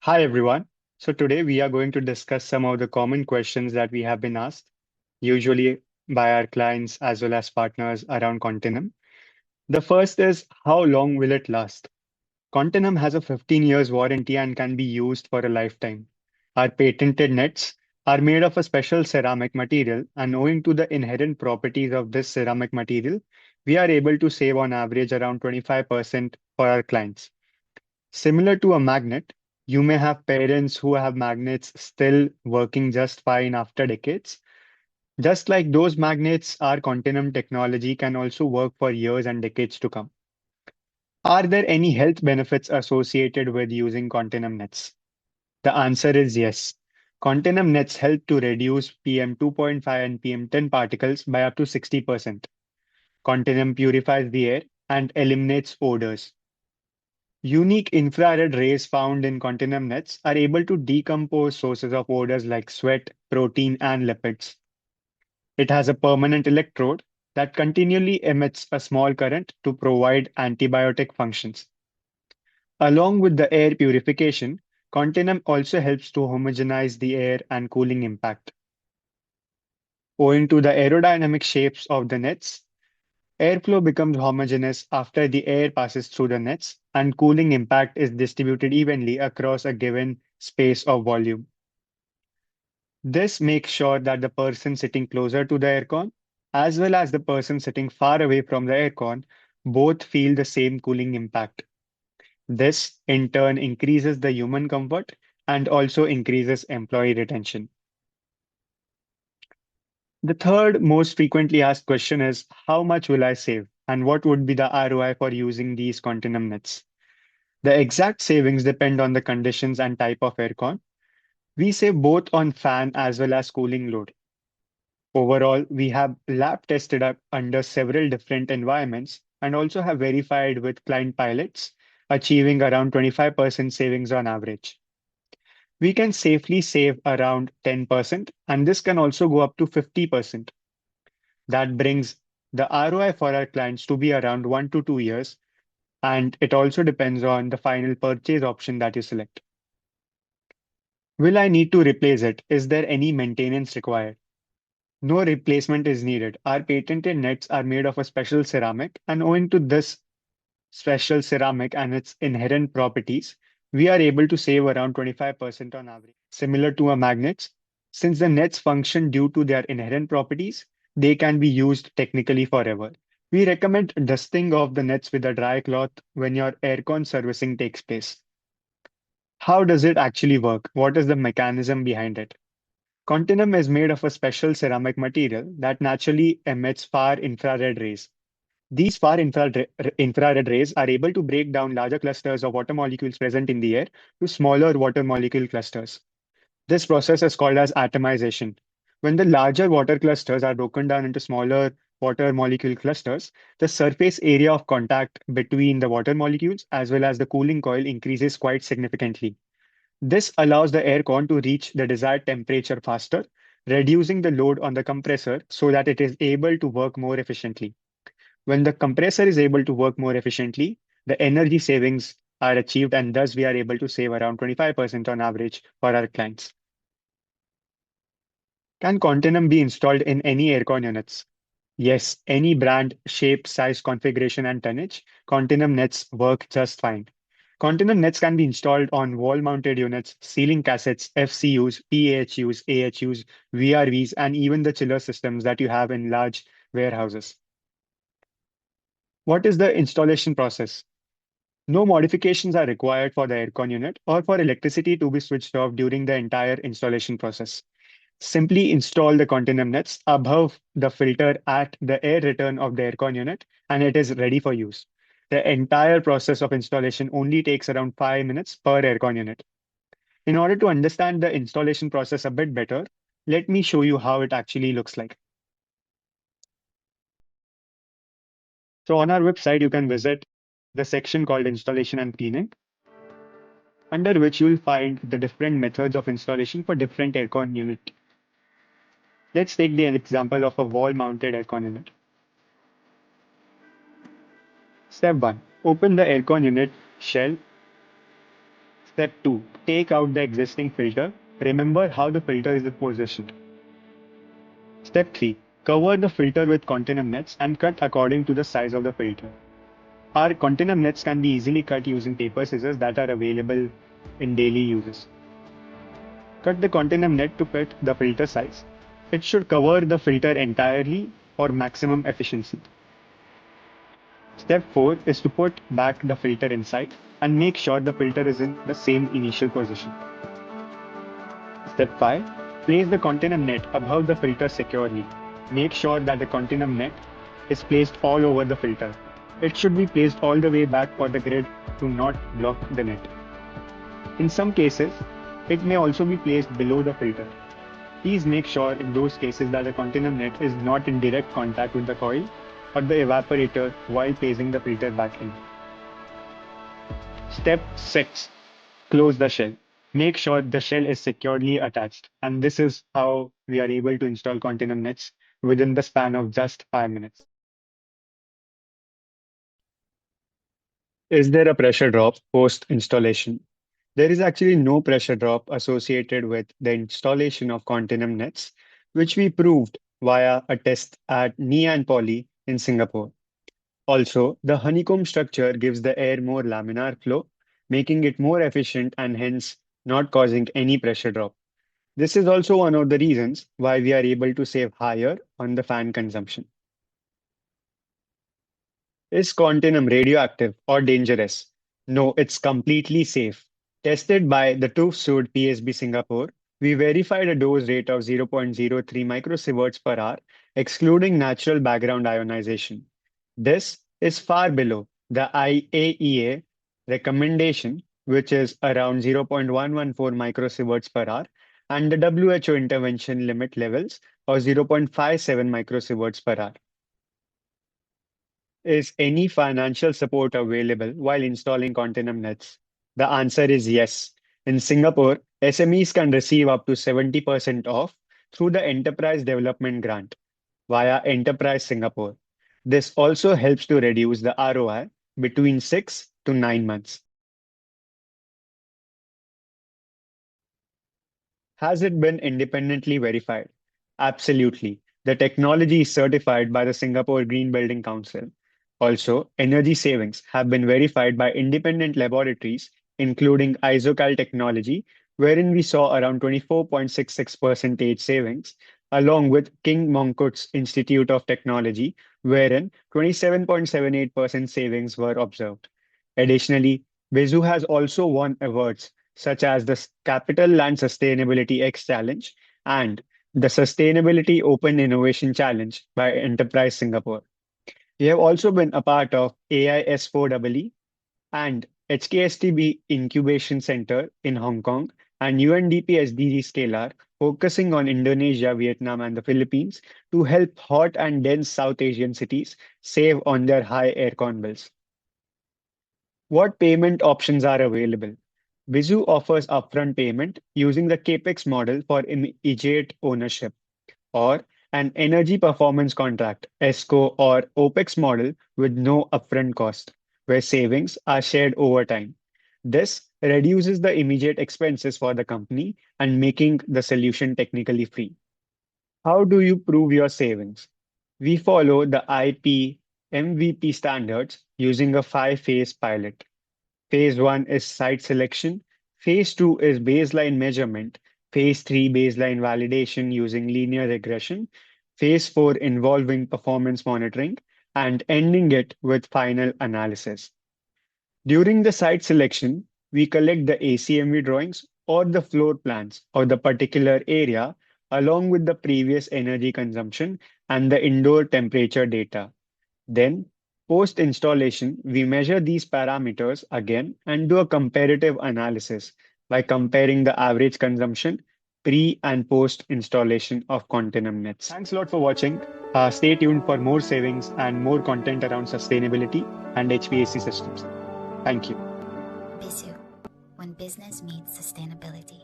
Hi everyone. So today we are going to discuss some of the common questions that we have been asked, usually by our clients as well as partners around Continum. The first is how long will it last? Continum has a 15 years warranty and can be used for a lifetime. Our patented nets are made of a special ceramic material, and owing to the inherent properties of this ceramic material, we are able to save on average around 25% for our clients. Similar to a magnet, you may have parents who have magnets still working just fine after decades. Just like those magnets, our Continum technology can also work for years and decades to come. Are there any health benefits associated with using Continum nets? The answer is yes. Continum nets help to reduce PM 2.5 and PM 10 particles by up to 60%. Continuum purifies the air and eliminates odors. Unique infrared rays found in continuum nets are able to decompose sources of odors like sweat, protein, and lipids. It has a permanent electrode that continually emits a small current to provide antibiotic functions. Along with the air purification, continuum also helps to homogenize the air and cooling impact. Owing to the aerodynamic shapes of the nets, airflow becomes homogeneous after the air passes through the nets, and cooling impact is distributed evenly across a given space of volume. This makes sure that the person sitting closer to the aircon, as well as the person sitting far away from the aircon, both feel the same cooling impact. This, in turn, increases the human comfort and also increases employee retention. The third most frequently asked question is how much will I save and what would be the ROI for using these Continuum nets? The exact savings depend on the conditions and type of aircon. We save both on fan as well as cooling load. Overall, we have lab tested up under several different environments and also have verified with client pilots, achieving around 25% savings on average. We can safely save around 10%, and this can also go up to 50%. That brings the ROI for our clients to be around 1 to 2 years, and it also depends on the final purchase option that you select. Will I need to replace it? Is there any maintenance required? No replacement is needed. Our patented nets are made of a special ceramic, and owing to this special ceramic and its inherent properties, we are able to save around 25% on average. Similar to a magnets, since the nets function due to their inherent properties, they can be used technically forever. We recommend dusting of the nets with a dry cloth when your aircon servicing takes place. How does it actually work? What is the mechanism behind it? Continuum is made of a special ceramic material that naturally emits far infrared rays. These infrared rays are able to break down larger clusters of water molecules present in the air to smaller water molecule clusters. This process is called as atomization. When the larger water clusters are broken down into smaller water molecule clusters, the surface area of contact between the water molecules as well as the cooling coil increases quite significantly. This allows the air con to reach the desired temperature faster, reducing the load on the compressor so that it is able to work more efficiently. When the compressor is able to work more efficiently, the energy savings are achieved, and thus we are able to save around 25% on average for our clients. Can Continuum be installed in any aircon units? Yes, any brand, shape, size, configuration, and tonnage, Continuum nets work just fine. Continuum nets can be installed on wall-mounted units, ceiling cassettes, FCUs, PAHUs, AHUs, VRVs, and even the chiller systems that you have in large warehouses. What is the installation process? No modifications are required for the aircon unit or for electricity to be switched off during the entire installation process. Simply install the Continuum nets above the filter at the air return of the aircon unit, and it is ready for use. The entire process of installation only takes around 5 minutes per aircon unit. In order to understand the installation process a bit better, let me show you how it actually looks like. So on our website, you can visit the section called Installation and Cleaning, under which you'll find the different methods of installation for different aircon unit. Let's take the example of a wall-mounted aircon unit. Step 1. Open the aircon unit shell. Step 2. Take out the existing filter. Remember how the filter is positioned. Step 3. Cover the filter with Continewm nets and cut according to the size of the filter. Our Continewm nets can be easily cut using paper scissors that are available in daily uses. Cut the Continewm net to fit the filter size. It should cover the filter entirely for maximum efficiency. Step 4 is to put back the filter inside and make sure the filter is in the same initial position. Step 5. Place the Continewm net above the filter securely. Make sure that the Continewm net is placed all over the filter. It should be placed all the way back for the grid to not block the net. In some cases, it may also be placed below the filter. Please make sure in those cases that the Continewm net is not in direct contact with the coil or the evaporator while placing the filter back in. Step 6. Close the shell. Make sure the shell is securely attached, and this is how we are able to install Continewm nets within the span of just 5 minutes. Is there a pressure drop post installation? There is actually no pressure drop associated with the installation of Continewm nets, which we proved via a test at Nian Poly in Singapore. Also, the honeycomb structure gives the air more laminar flow, making it more efficient and hence not causing any pressure drop. This is also one of the reasons why we are able to save higher on the fan consumption. Is Continewm radioactive or dangerous? No, it's completely safe. Tested by the Tuftsud PSB Singapore, we verified a dose rate of 0.03 microsieverts per hour, excluding natural background ionization. This is far below the IAEA recommendation, which is around 0.114 microsieverts per hour, and the WHO intervention limit levels of 0.57 microsieverts per hour. Is any financial support available while installing Continewm nets? The answer is yes. In Singapore, SMEs can receive up to 70% off through the Enterprise Development Grant via Enterprise Singapore. This also helps to reduce the ROI between 6 to 9 months. Has it been independently verified? Absolutely. The technology is certified by the Singapore Green Building Council. Also, energy savings have been verified by independent laboratories, including Isocal Technology, wherein we saw around 24.66% savings, along with King Mongkut's Institute of Technology, wherein 27.78% savings were observed. Additionally, Vizu has also won awards such as the Capital Land Sustainability X Challenge and the Sustainability Open Innovation Challenge by Enterprise Singapore. We have also been a part of AIS4EE and HKSTB Incubation Center in Hong Kong and UNDP SDG Scalar, focusing on Indonesia, Vietnam, and the Philippines to help hot and dense South Asian cities save on their high aircon bills. What payment options are available? Vizu offers upfront payment using the CAPEX model for immediate ownership, or an energy performance contract, ESCO or OPEX model with no upfront cost, where savings are shared over time. This reduces the immediate expenses for the company and making the solution technically free. How do you prove your savings? We follow the IP MVP standards using a 5-phase pilot. Phase 1 is site selection. Phase 2 is baseline measurement. Phase 3 baseline validation using linear regression. Phase 4 involving performance monitoring, and ending it with final analysis. During the site selection, we collect the ACMV drawings or the floor plans of the particular area along with the previous energy consumption and the indoor temperature data. Then, post-installation, we measure these parameters again and do a comparative analysis by comparing the average consumption pre and post-installation of Continewm nets. Thanks a lot for watching. Stay tuned for more savings and more content around sustainability and HVAC systems. Thank you. Vizu, when business meets sustainability.